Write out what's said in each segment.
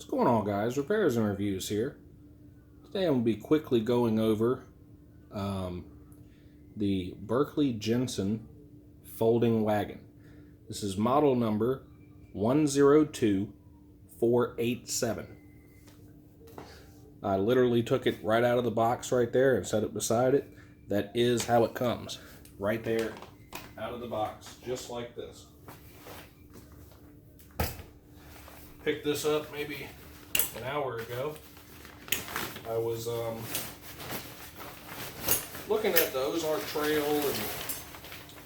What's going on, guys? Repairs and reviews here. Today I'm going to be quickly going over the Berkley Jensen folding wagon. This is model number 102487. I literally took it right out of the box right there and set it beside it. That is how it comes. Right there, out of the box, just like this. Picked this up maybe an hour ago. I was looking at the Ozark Trail and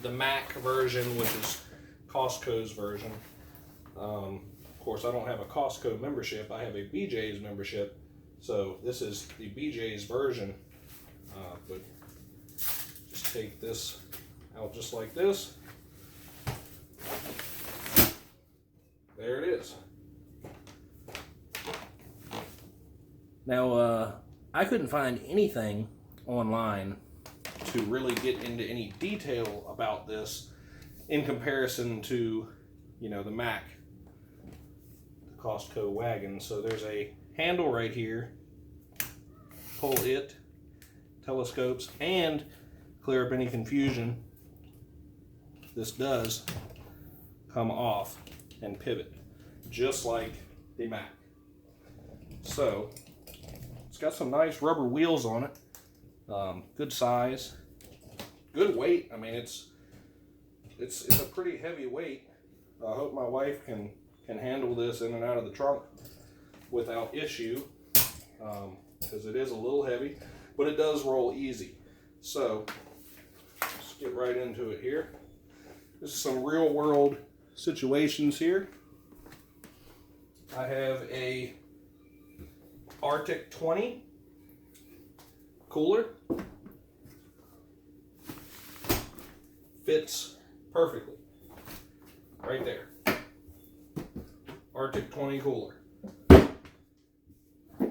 the Mac version, which is Costco's version. Of course, I don't have a Costco membership. I have a BJ's membership. So this is the BJ's version. But just take this out just like this. There it is. Now, I couldn't find anything online to really get into any detail about this in comparison to, the Mac, the Costco wagon. So there's a handle right here, pull it, telescopes, and clear up any confusion. This does come off and pivot, just like the Mac. So it's got some nice rubber wheels on it. Good size, good weight. I mean, it's a pretty heavy weight. I hope my wife can handle this in and out of the trunk without issue, because it is a little heavy, but it does roll easy. So let's get right into it here. This is some real world situations here. I have a Arctic 20 cooler. Fits perfectly right there. Arctic 20 cooler. I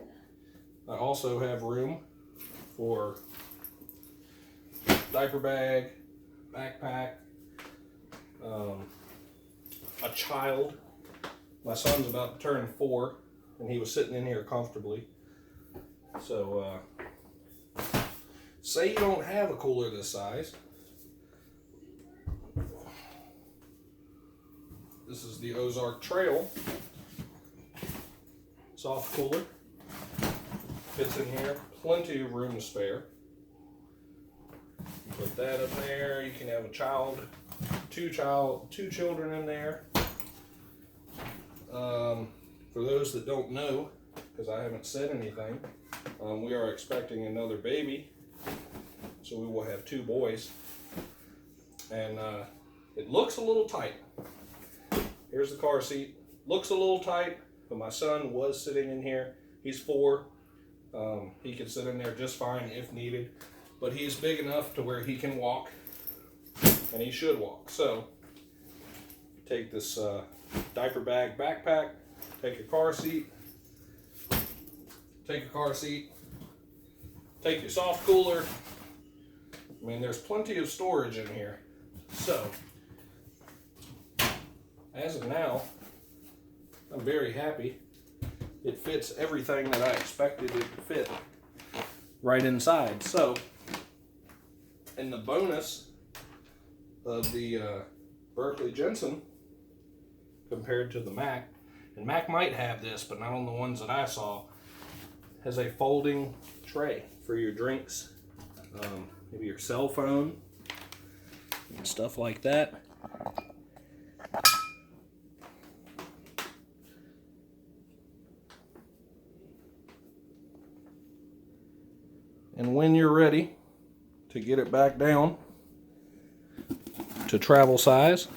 also have room for diaper bag, backpack, a child. My son's about to turn 4. And he was sitting in here comfortably. So, say you don't have a cooler this size. This is the Ozark Trail soft cooler. Fits in here, plenty of room to spare. Put that up there. You can have a child, two children in there. For those that don't know, because I haven't said anything, we are expecting another baby, so we will have 2 boys, and it looks a little tight. Here's the car seat. Looks a little tight, but my son was sitting in here. He's 4. He can sit in there just fine if needed, but he's big enough to where he can walk, and he should walk. So take this diaper bag backpack. Take your car seat, take your soft cooler. I mean, there's plenty of storage in here. So, as of now, I'm very happy. It fits everything that I expected it to fit right inside. So, and the bonus of the Berkley Jensen compared to the Mac, and Mac might have this, but not on the ones that I saw, has a folding tray for your drinks, maybe your cell phone, and stuff like that. And when you're ready to get it back down to travel size,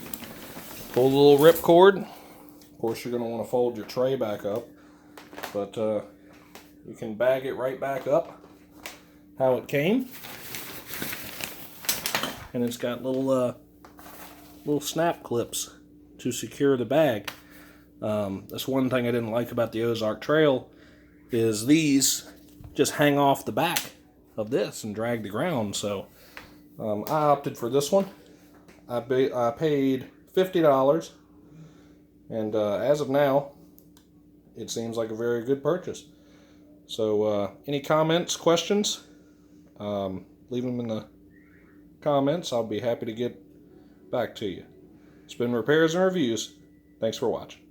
pull the little rip cord. Of course, you're going to want to fold your tray back up, but you can bag it right back up how it came. And it's got little snap clips to secure the bag. That's one thing I didn't like about the Ozark Trail, is these just hang off the back of this and drag the ground. So I opted for this one. I paid $50. And as of now, it seems like a very good purchase. So any comments, questions, leave them in the comments. I'll be happy to get back to you. It's been Repairs and Reviews. Thanks for watching.